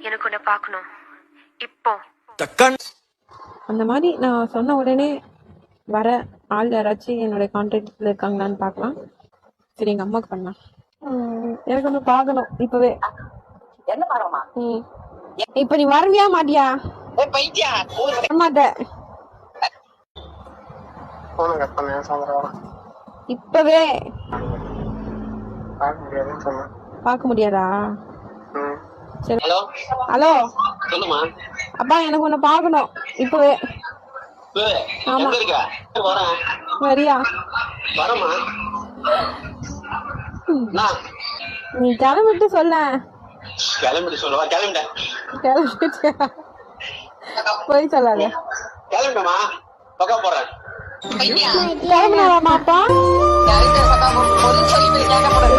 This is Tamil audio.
எனக்கு உன்னை பார்க்கணும் இப்போ. அந்த மாதிரி நான் சொன்ன உடனே வர ஆள் யாராச்சும் என்னோட கான்டாக்ட்ல இருக்காங்களான்னு பார்க்கலாம். சரி, எங்க அம்மாவுக்கு பண்ணலாம். எனக்கு ஒண்ணு பார்க்கணும் இப்பவே. என்ன பாருமா? இப்ப நீ வரவியா மாட்டியா? பைத்தியா மாட்டேன் இப்பவே. பார்க்க முடியாதா? சரி. ஹலோ சொல்லுமா. அப்பா, எனக்கு ஒண்ணு பார்க்கணும் இப்பவே. ஆமா, வரியா? வரமா நீ கிளம்பிட்டு சொல்ல. கிளம்பிட்டு சொல்லவா? கிளம்பிட்டேன். கிளம்பிட்டியா? போய் சொல்லாத. கிளம்பிட்டமா பக்கம் போறேன். கிளம்பினாராமா அப்பா? சொல்லி கேட்க போறேன்.